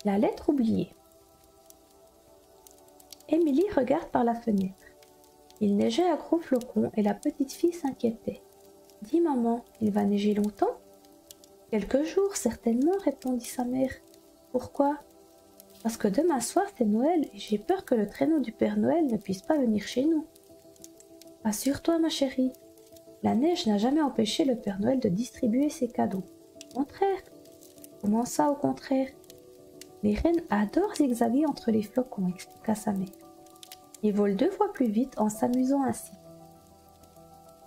La lettre oubliée. Émilie regarde par la fenêtre. Il neigeait à gros flocons et la petite fille s'inquiétait. « Dis maman, il va neiger longtemps ?»« Quelques jours, certainement, répondit sa mère. « Pourquoi ?»« Parce que demain soir c'est Noël et j'ai peur que le traîneau du Père Noël ne puisse pas venir chez nous. »« Assure-toi ma chérie, la neige n'a jamais empêché le Père Noël de distribuer ses cadeaux. Au contraire. »« Comment ça au contraire ?»« Les rennes adorent zigzaguer entre les flocons, expliqua sa mère. Ils volent 2 fois plus vite en s'amusant ainsi. »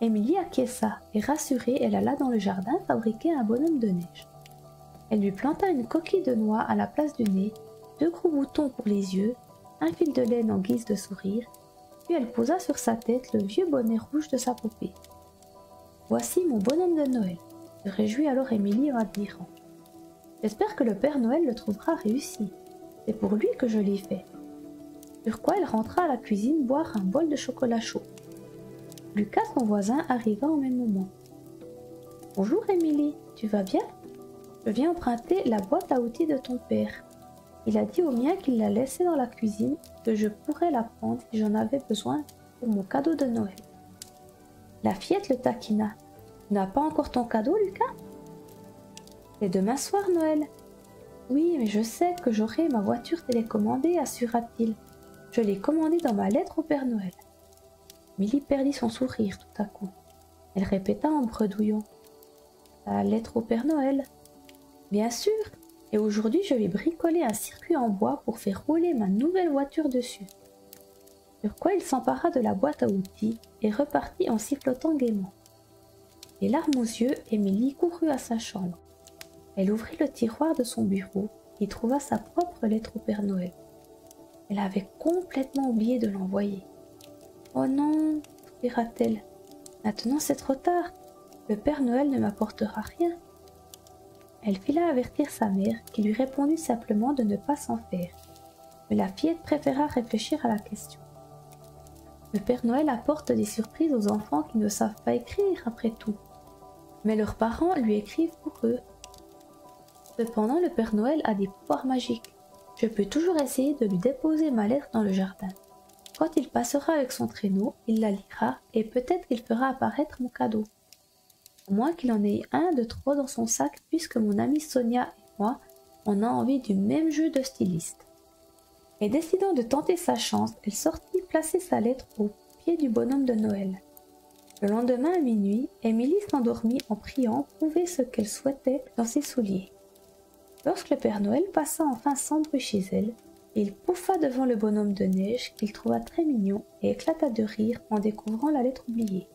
Émilie acquiesça et rassurée, elle alla dans le jardin fabriquer un bonhomme de neige. Elle lui planta une coquille de noix à la place du nez, 2 gros boutons pour les yeux, un fil de laine en guise de sourire, puis elle posa sur sa tête le vieux bonnet rouge de sa poupée. « Voici mon bonhomme de Noël », se réjouit alors Émilie en admirant. « J'espère que le Père Noël le trouvera réussi. C'est pour lui que je l'ai fait. » Sur quoi elle rentra à la cuisine boire un bol de chocolat chaud. Lucas, son voisin, arriva au même moment. « Bonjour Émilie, tu vas bien? Je viens emprunter la boîte à outils de ton père. Il a dit au mien qu'il l'a laissée dans la cuisine et que je pourrais la prendre si j'en avais besoin pour mon cadeau de Noël. » La fillette le taquina. « Tu n'as pas encore ton cadeau, Lucas? »« C'est demain soir, Noël. »« Oui, mais je sais que j'aurai ma voiture télécommandée, assura-t-il. Je l'ai commandée dans ma lettre au Père Noël. » Émilie perdit son sourire tout à coup. Elle répéta en bredouillant. « La lettre au Père Noël? »« Bien sûr, et aujourd'hui je vais bricoler un circuit en bois pour faire rouler ma nouvelle voiture dessus. » Sur quoi il s'empara de la boîte à outils et repartit en sifflotant gaiement. Les larmes aux yeux, Émilie courut à sa chambre. Elle ouvrit le tiroir de son bureau et trouva sa propre lettre au Père Noël. Elle avait complètement oublié de l'envoyer. « Oh non, soupira-t-elle. Maintenant c'est trop tard. Le Père Noël ne m'apportera rien. » Elle fila avertir sa mère, qui lui répondit simplement de ne pas s'en faire. Mais la fillette préféra réfléchir à la question. Le Père Noël apporte des surprises aux enfants qui ne savent pas écrire, après tout. Mais leurs parents lui écrivent pour eux. Cependant, le Père Noël a des pouvoirs magiques. Je peux toujours essayer de lui déposer ma lettre dans le jardin. Quand il passera avec son traîneau, il la lira et peut-être qu'il fera apparaître mon cadeau. À moins qu'il en ait un de trop dans son sac, puisque mon amie Sonia et moi, on a envie du même jeu de styliste. Et décidant de tenter sa chance, elle sortit placer sa lettre au pied du bonhomme de Noël. Le lendemain à minuit, Émilie s'endormit en priant trouver ce qu'elle souhaitait dans ses souliers. Lorsque le Père Noël passa enfin sans bruit chez elle, il pouffa devant le bonhomme de neige qu'il trouva très mignon et éclata de rire en découvrant la lettre oubliée.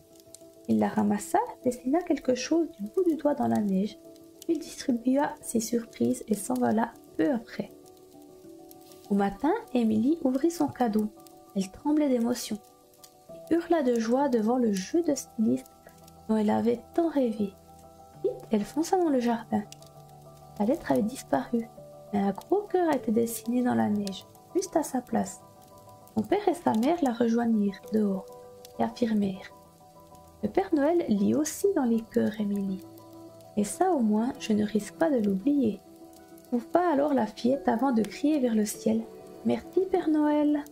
Il la ramassa, dessina quelque chose du bout du doigt dans la neige, puis distribua ses surprises et s'envola peu après. Au matin, Émilie ouvrit son cadeau. Elle tremblait d'émotion et hurla de joie devant le jeu de styliste dont elle avait tant rêvé. Vite, elle fonça dans le jardin. La lettre avait disparu, mais un gros cœur a été dessiné dans la neige, juste à sa place. Son père et sa mère la rejoignirent dehors et affirmèrent: « Le Père Noël lit aussi dans les cœurs, Émilie. Et ça au moins, je ne risque pas de l'oublier. » Pouffa alors la fillette avant de crier vers le ciel: « Merci Père Noël !»